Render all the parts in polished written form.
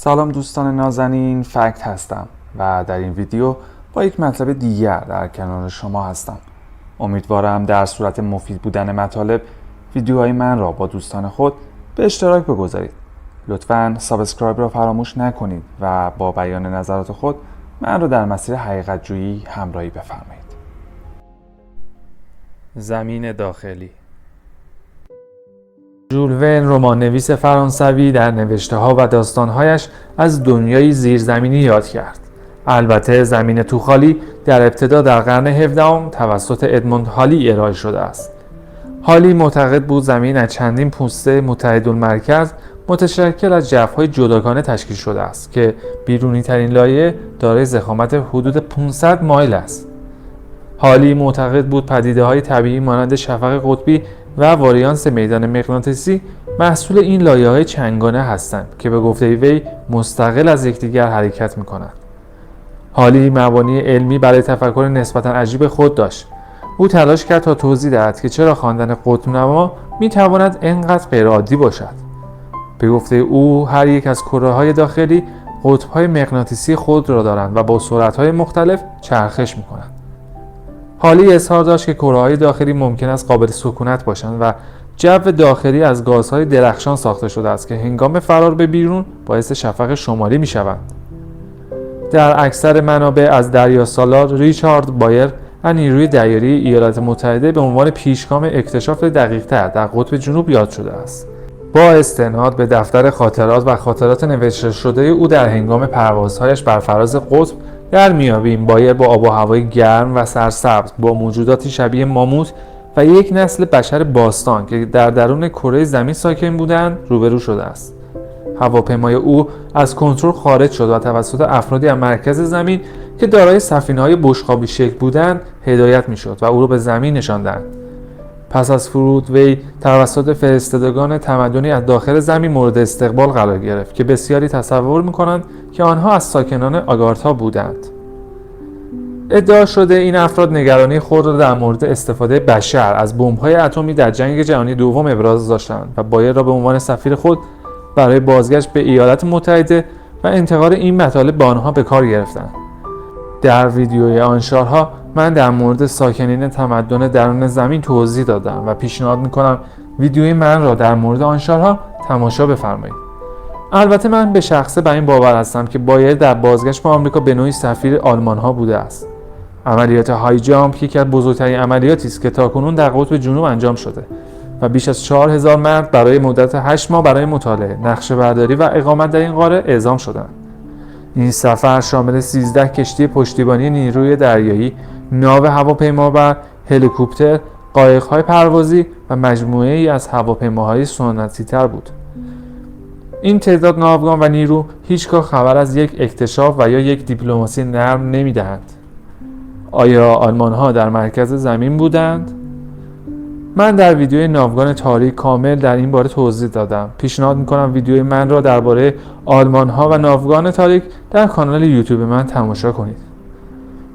سلام دوستان نازنین، فکت هستم و در این ویدیو با یک مطلب دیگر در کنار شما هستم. امیدوارم در صورت مفید بودن مطالب ویدیوهای من را با دوستان خود به اشتراک بگذارید. لطفاً سابسکرایب را فراموش نکنید و با بیان نظرات خود من را در مسیر حقیقت جویی همراهی بفرمایید. زمین داخلی. ژول ورن، رمان‌نویس فرانسوی، در نوشته‌ها و داستان‌هایش از دنیای زیرزمینی یاد کرد. البته زمین توخالی در ابتدا در قرن 17 توسط ادموند هالی ارائه شده است. هالی معتقد بود زمین از چندین پوسته متحدالمرکز متشکل از جف‌های جداگانه تشکیل شده است که بیرونی ترین لایه دارای ضخامت حدود 500 مایل است. هالی معتقد بود پدیده‌های طبیعی مانند شفق قطبی و واریانس میدان مغناطیسی محصول این لایه‌های چنگانه هستند که به گفته وی مستقل از یکدیگر حرکت می‌کنند. هالی مبانی علمی برای تفکر نسبتاً عجیب خود داشت. او تلاش کرد تا توضیح دهد که چرا خواندن قطب‌نما می‌تواند اینقدر غیرعادی باشد. به گفته او هر یک از کره‌های داخلی قطب‌های مغناطیسی خود را دارند و با سرعت‌های مختلف چرخش می‌کنند. هالی اظهار داشت که کره‌های داخلی ممکن است قابل سکونت باشند و جو داخلی از گازهای درخشان ساخته شده است که هنگام فرار به بیرون باعث شفق شمالی می‌شوند. در اکثر منابع از دریا سالار ریچارد بایر و نیروی دریایی ایالات متحده به عنوان پیشگام اکتشاف دقیق‌تر در قطب جنوب یاد شده است. با استناد به دفتر خاطرات و خاطرات نوشته شده او در هنگام پروازهایش بر فراز قطب در میابیم بایر با آب و هوای گرم و سرسبز، با موجوداتی شبیه ماموت و یک نسل بشر باستان که در درون کره زمین ساکن بودند روبرو شده است. هواپیمای او از کنترل خارج شد و توسط افرادی از مرکز زمین که دارای سفینه‌های بشقابی شکل بودند هدایت می‌شد و او را به زمین نشاندند. پس از فرود وی توسط فرستادگان تمدنی از داخل زمین مورد استقبال قرار گرفت که بسیاری تصور می‌کنند که آنها از ساکنان آگارتا بودند. ادعا شده این افراد نگرانی خود را در مورد استفاده بشر از بمب‌های اتمی در جنگ جهانی دوم ابراز داشتند و بایر را به عنوان سفیر خود برای بازگشت به ایالات متحده و انتقال این مطالب به آنها به کار گرفتند. در ویدیوی آنشارها من در مورد ساکنین تمدن درون زمین توضیح دادم و پیشنهاد میکنم ویدیوی من را در مورد آنشارها تماشا بفرمایید. البته من به شخصه بر این باور هستم که بایر در بازگشت به آمریکا به نوعی سفیر آلمان ها بوده است. عملیات های جامپ یکی از بزرگترین عملیاتی است که تاکنون در قطب جنوب انجام شده و بیش از 4000 مرد برای مدت 8 ماه برای مطالعه، نقشه برداری و اقامت در این قاره اعزام شدند. این سفر شامل 13 کشتی پشتیبانی نیروی دریایی، ناو هواپیمابر، هلیکوپتر، قایق‌های پروازی و مجموعه‌ای از هواپیماهای سنتی‌تر بود. این تعداد ناوگان و نیرو هیچگاه خبر از یک اکتشاف و یا یک دیپلماسی نرم نمی‌دهند. آیا آلمان‌ها در مرکز زمین بودند؟ من در ویدیوی ناوگان تاریک کامل در این باره توضیح دادم. پیشنهاد می‌کنم ویدیوی من را درباره آلمان‌ها و ناوگان تاریک در کانال یوتیوب من تماشا کنید.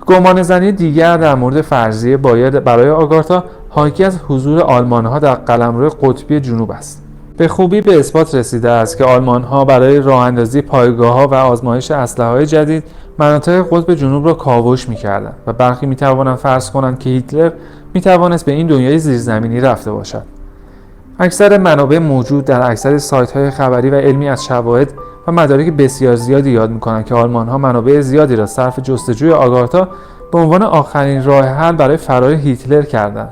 گمانه‌زنی دیگر در مورد فرضیه بایر برای آگارتا حاکی از حضور آلمان‌ها در قلمرو قطبی جنوب است. به خوبی به اثبات رسیده است که آلمان‌ها برای راه‌اندازی پایگاه‌ها و آزمایش اسلحه‌های جدید مناطق قطب جنوب را کاوش می‌کردند و برخی می‌توانند فرض کنند که هیتلر می‌توانست به این دنیای زیرزمینی رفته باشد. اکثر منابع موجود در اکثر سایت‌های خبری و علمی از شواهد و مدارک بسیار زیادی یاد می‌کنند که آلمان‌ها منابع زیادی را صرف جستجوی آگارتا به عنوان آخرین راه حل برای فرار هیتلر کردند.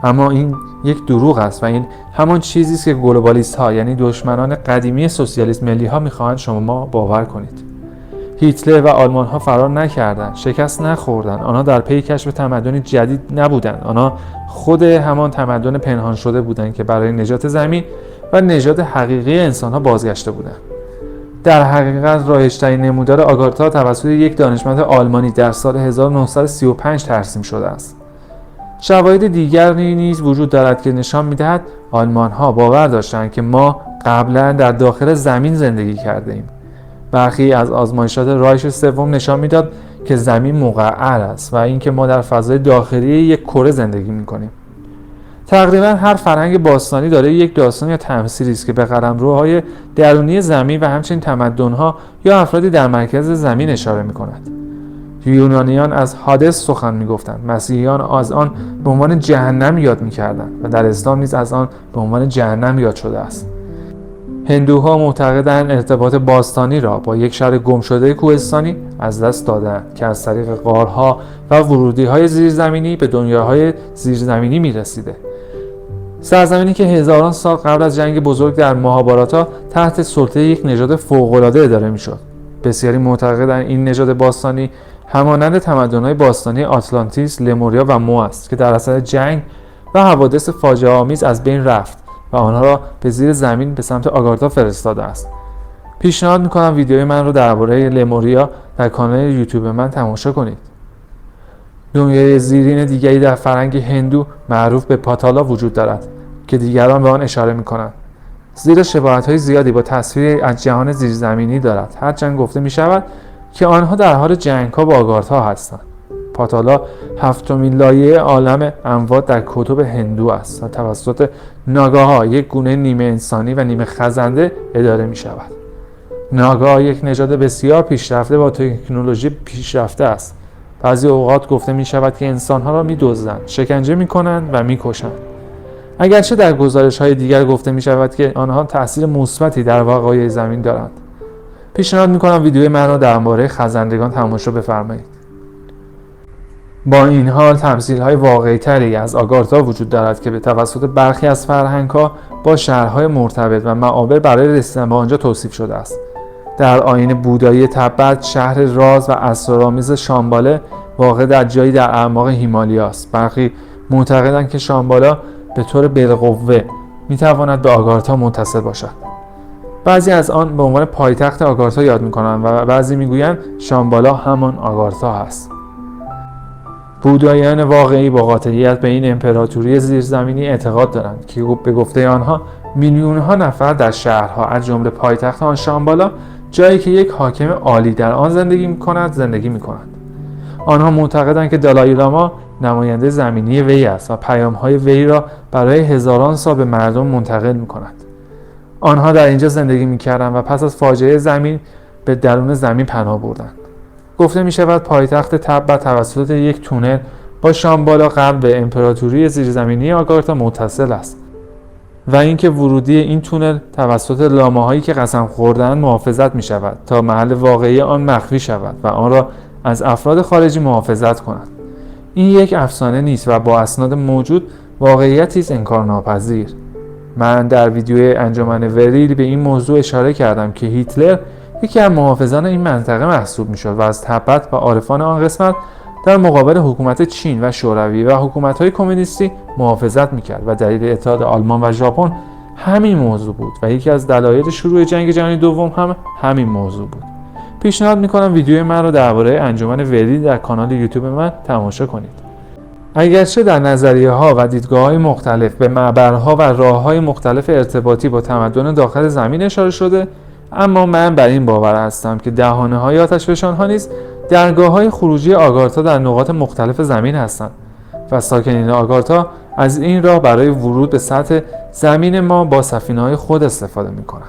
اما این یک دروغ است و این همان چیزی است که گلوبالیست‌ها یعنی دشمنان قدیمی سوسیالیسم ملی‌ها می‌خواهند شما باور کنید. هیتلر و آلمان‌ها فرار نکردند، شکست نخوردند. آنها در پی کشف تمدنی جدید نبودند. آنها خود همان تمدن پنهان شده بودند که برای نجات زمین و نجات حقیقی انسان‌ها بازگشته بودند. در حقیقت رایج‌ترین نمودار آگارتا توسط یک دانشمند آلمانی در سال 1935 ترسیم شده است. شواهد دیگری نیز وجود دارد که نشان می‌دهد آلمان‌ها باور داشتند که ما قبلا در داخل زمین زندگی کرده‌ایم. برخی از آزمایشات رایش سوم نشان می‌داد که زمین مقعر است و اینکه ما در فضای داخلی یک کره زندگی می‌کنیم. تقریبا هر فرهنگ باستانی داره یک داستان یا تمثیلی است که به قلمروهای درونی زمین و همچنین تمدن‌ها یا افرادی در مرکز زمین اشاره می‌کند. یونانیان از هادس سخن می‌گفتند، مسیحیان از آن به عنوان جهنم یاد می‌کردند و در اسلام نیز از آن به عنوان جهنم یاد شده است. هندوها معتقدند ارتباط باستانی را با یک شهر گمشده کوهستانی از دست دادند که از طریق غارها و ورودی‌های زیرزمینی به دنیاهای زیرزمینی می‌رسیده. سرزمینی که هزاران سال قبل از جنگ بزرگ در ماهاباراتا تحت سلطه یک نژاد فوق‌العاده اداره می‌شد. بسیاری معتقدند این نژاد باستانی همانند تمدن‌های باستانی آتلانتیس، لموریا و مو است که در اثر جنگ و حوادث فاجعه آمیز از بین رفت و آنها را به زیر زمین به سمت آگارتا فرستاده است. پیشنهاد می‌کنم ویدیوی من را درباره لموریا در کانال یوتیوب من تماشا کنید. دنیای زیرین دیگری در فرهنگ هندو معروف به پاتالا وجود دارد که دیگران به آن اشاره می‌کنند. زیرا شباهت‌های زیادی با تصویری از جهان زیرزمینی دارد، هرچند گفته می‌شود که آنها در حال جنگ‌ها با آگارتا هستند. پاتالا هفتمین لایه عالم اموات در کتب هندو است و توسط ناگاها، یک گونه نیمه انسانی و نیمه خزنده اداره می‌شود. ناگاها یک نژاد بسیار پیشرفته با تکنولوژی پیشرفته است. بعضی اوقات گفته می‌شود که انسان‌ها را می‌دزدند، شکنجه می‌کنند و می‌کشند. اگرچه در گزارش‌های دیگر گفته می‌شود که آنها تأثیر مثبتی در وقایع زمین دارند. پیشنهاد می‌کنم ویدیوی من را درباره خزندگان تماشا بفرمایید. با این حال تمثیل‌های واقعی‌تری از آگارتا وجود دارد که به توسط برخی از فرهنگ‌ها با شهرهای مرتبط و معابر برای رسیدن به آنجا توصیف شده است. در آیین بودایی تبت، شهر راز و اسرارآمیز شامباله واقع در جایی در اعماق هیمالیا است. برخی معتقدند که شامبالا به طور بالقوه می‌تواند به آگارتا متصل باشد. بعضی از آن به عنوان پایتخت آگارتا یاد می‌کنند و بعضی می‌گویند شامبالا همان آگارتا است. بوداییان واقعی با قاطعیت به این امپراتوری زیرزمینی اعتقاد دارند که به گفته آنها میلیون‌ها نفر در شهرها از جمله پایتخت آن شامبالا، جایی که یک حاکم عالی در آن زندگی می‌کنند. آنها معتقدند که دالای لاما نماینده زمینی وی است و پیام‌های وی را برای هزاران سال به مردم منتقل می‌کند. آنها در اینجا زندگی می‌کردند و پس از فاجعه زمین به درون زمین پناه بردند. گفته می‌شود پایتخت تبت توسط یک تونل با شامبالا قبل به امپراتوری زیرزمینی آگارتا متصل است و اینکه ورودی این تونل توسط لاماهایی که قسم خوردند محافظت می‌شود تا محل واقعی آن مخفی شود و آن را از افراد خارجی محافظت کند. این یک افسانه نیست و با اسناد موجود واقعیتی است انکارناپذیر. من در ویدیوی انجمن وریل به این موضوع اشاره کردم که هیتلر یکی از محافظان این منطقه محسوب می‌شد و از تبت و عارفان آن قسمت در مقابل حکومت چین و شوروی و حکومت‌های کمونیستی محافظت می‌کرد و دلیل اتحاد آلمان و ژاپن همین موضوع بود و یکی از دلایل شروع جنگ جهانی دوم هم همین موضوع بود. پیشنهاد می‌کنم ویدیوی من را درباره انجمن وریل در کانال یوتیوب من تماشا کنید. اگرچه در نظریه‌ها و دیدگاه‌های مختلف به معبرها و راه‌های مختلف ارتباطی با تمدن داخل زمین اشاره شده، اما من بر این باور هستم که دهانه‌های آتشفشان‌ها نیز درگاه‌های خروجی آگارتا در نقاط مختلف زمین هستند و ساکنین آگارتا از این راه برای ورود به سطح زمین ما با سفینه‌های خود استفاده می‌کنند.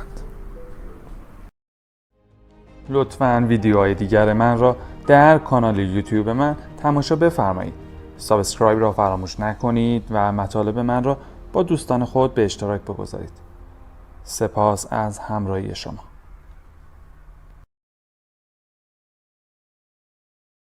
لطفاً ویدیوهای دیگر من را در کانال یوتیوب من تماشا بفرمایید. سابسکرایب را فراموش نکنید و مطالب من را با دوستان خود به اشتراک بگذارید. سپاس از همراهی شما.